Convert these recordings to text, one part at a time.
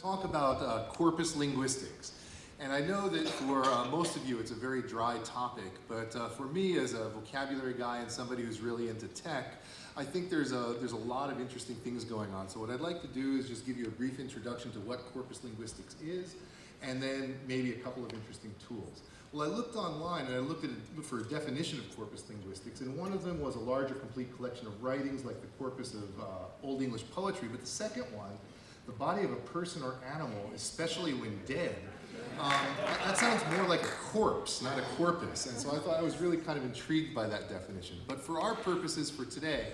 Talk about corpus linguistics. And I know that for most of you it's a very dry topic, but for me as a vocabulary guy and somebody who's really into tech, I think there's a lot of interesting things going on. So what I'd like to do is just give you a brief introduction to what corpus linguistics is, and then maybe a couple of interesting tools. Well, I looked online and I looked for a definition of corpus linguistics, and one of them was a larger complete collection of writings like the corpus of Old English poetry, but the second one, the body of a person or animal, especially when dead, that sounds more like a corpse, not a corpus. And so I thought I was really kind of intrigued by that definition. But for our purposes for today,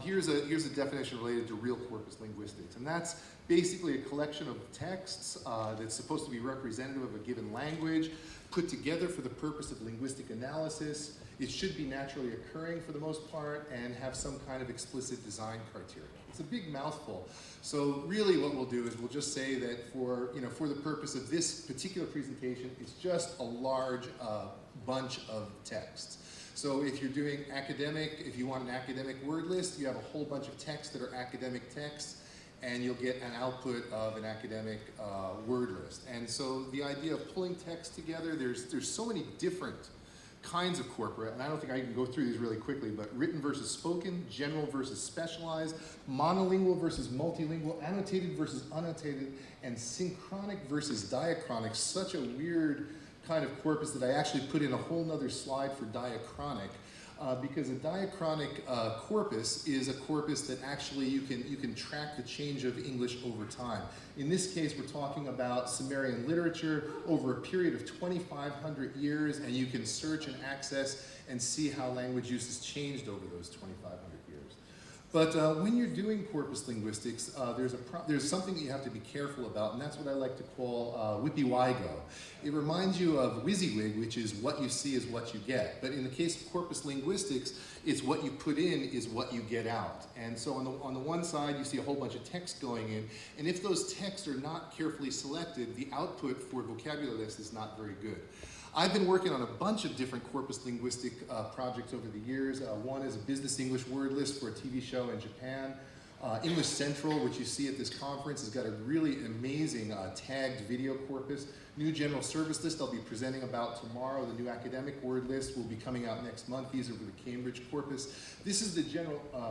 here's a definition related to real corpus linguistics. And that's basically a collection of texts that's supposed to be representative of a given language, put together for the purpose of linguistic analysis. It should be naturally occurring for the most part and have some kind of explicit design criteria. It's a big mouthful. So really what we'll do is we'll just say that for the purpose of this particular presentation, it's just a large bunch of texts. So if you're doing academic, if you want an academic word list, you have a whole bunch of texts that are academic texts, and you'll get an output of an academic word list. And so the idea of pulling text together, there's so many different kinds of corpora, and I don't think I can go through these really quickly, but written versus spoken, general versus specialized, monolingual versus multilingual, annotated versus unannotated, and synchronic versus diachronic. Such a weird kind of corpus that I actually put in a whole nother slide for diachronic, because a diachronic corpus is a corpus that actually you can track the change of English over time. In this case, we're talking about Sumerian literature over a period of 2,500 years, and you can search and access and see how language use has changed over those 2,500 years. But when you're doing corpus linguistics, there's something that you have to be careful about, and that's what I like to call whippy-wygo. It reminds you of WYSIWYG, which is what you see is what you get. But in the case of corpus linguistics, it's what you put in is what you get out. And so on the one side, you see a whole bunch of text going in, and if those texts are not carefully selected, the output for vocabulary list is not very good. I've been working on a bunch of different corpus linguistic projects over the years. One is a business English word list for a TV show in Japan. English Central, which you see at this conference, has got a really amazing tagged video corpus. New general service list I'll be presenting about tomorrow. The new academic word list will be coming out next month. These are for the Cambridge corpus. This is the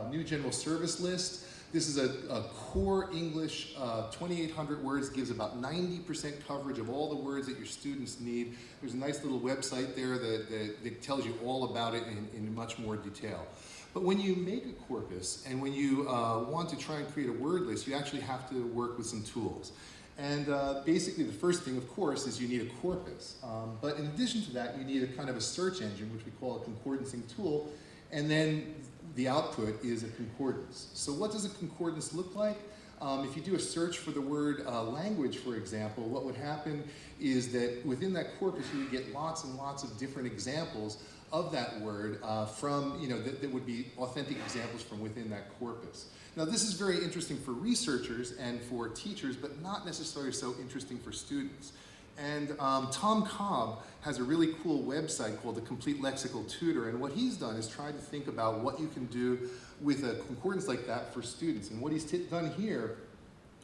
new general service list. This is a core English, 2,800 words, gives about 90% coverage of all the words that your students need. There's a nice little website there that tells you all about it in much more detail. But when you make a corpus and when you want to try and create a word list, you actually have to work with some tools. And basically the first thing, of course, is you need a corpus. But in addition to that, you need a kind of a search engine, which we call a concordancing tool, and then the output is a concordance. So what does a concordance look like? If you do a search for the word language, for example, what would happen is that within that corpus you would get lots and lots of different examples of that word that would be authentic examples from within that corpus. Now this is very interesting for researchers and for teachers, but not necessarily so interesting for students. And Tom Cobb has a really cool website called the Complete Lexical Tutor, and what he's done is tried to think about what you can do with a concordance like that for students. And what he's done here,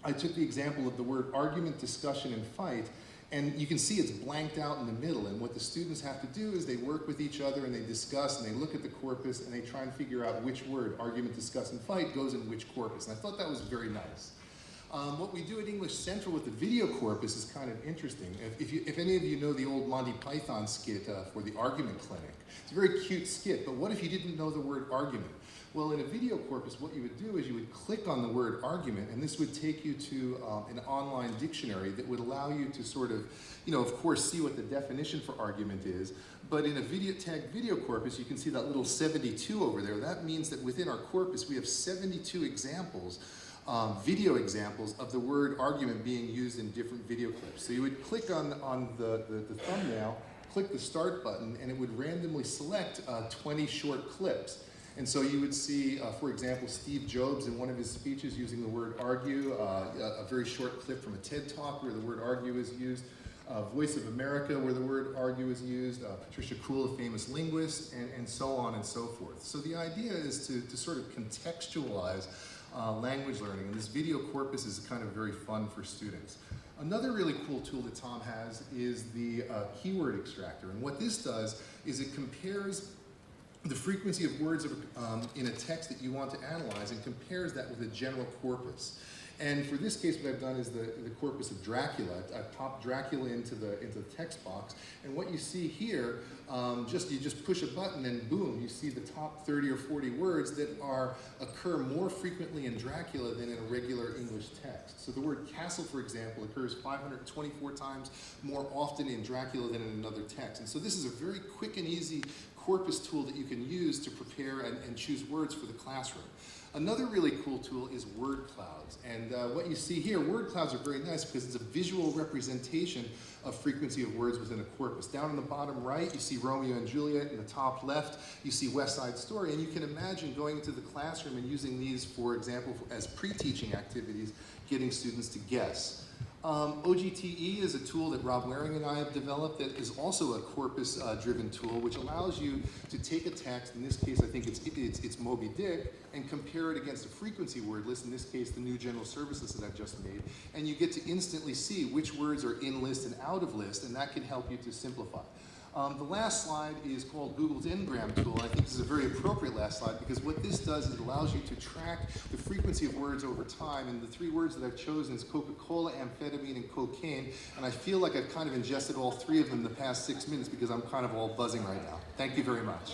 I took the example of the word argument, discussion, and fight, and you can see it's blanked out in the middle, and what the students have to do is they work with each other and they discuss and they look at the corpus and they try and figure out which word, argument, discuss, and fight, goes in which corpus. And I thought that was very nice. What we do at English Central with the video corpus is kind of interesting. If any of you know the old Monty Python skit for the argument clinic, it's a very cute skit, but what if you didn't know the word argument? Well, in a video corpus, what you would do is you would click on the word argument, and this would take you to an online dictionary that would allow you to sort of course, see what the definition for argument is. But in a tagged video corpus, you can see that little 72 over there. That means that within our corpus, we have 72 examples, video examples of the word argument being used in different video clips. So you would click on the thumbnail, click the start button, and it would randomly select 20 short clips. And so you would see, for example, Steve Jobs in one of his speeches using the word argue, a very short clip from a TED Talk where the word argue is used, Voice of America where the word argue is used, Patricia Kuhl, a famous linguist, and so on and so forth. So the idea is to sort of contextualize language learning, and this video corpus is kind of very fun for students. Another really cool tool that Tom has is the keyword extractor, and what this does is it compares the frequency of words in a text that you want to analyze and compares that with a general corpus. And for this case, what I've done is the corpus of Dracula. I've popped Dracula into the text box, and what you see here, you just push a button and boom, you see the top 30 or 40 words that occur more frequently in Dracula than in a regular English text. So the word castle, for example, occurs 524 times more often in Dracula than in another text. And so this is a very quick and easy corpus tool that you can use to prepare and choose words for the classroom. Another really cool tool is word clouds. And what you see here, word clouds are very nice because it's a visual representation of frequency of words within a corpus. Down in the bottom right, you see Romeo and Juliet. In the top left, you see West Side Story. And you can imagine going into the classroom and using these, for example, as pre-teaching activities, getting students to guess. OGTE is a tool that Rob Waring and I have developed that is also a corpus-driven tool, which allows you to take a text, in this case I think it's Moby Dick, and compare it against a frequency word list, in this case the new general service list that I've just made, and you get to instantly see which words are in list and out of list, and that can help you to simplify. The last slide is called Google's Ngram tool. I think this is a very appropriate last slide because what this does is it allows you to track the frequency of words over time, and the three words that I've chosen is Coca-Cola, amphetamine, and cocaine, and I feel like I've kind of ingested all three of them in the past 6 minutes because I'm kind of all buzzing right now. Thank you very much.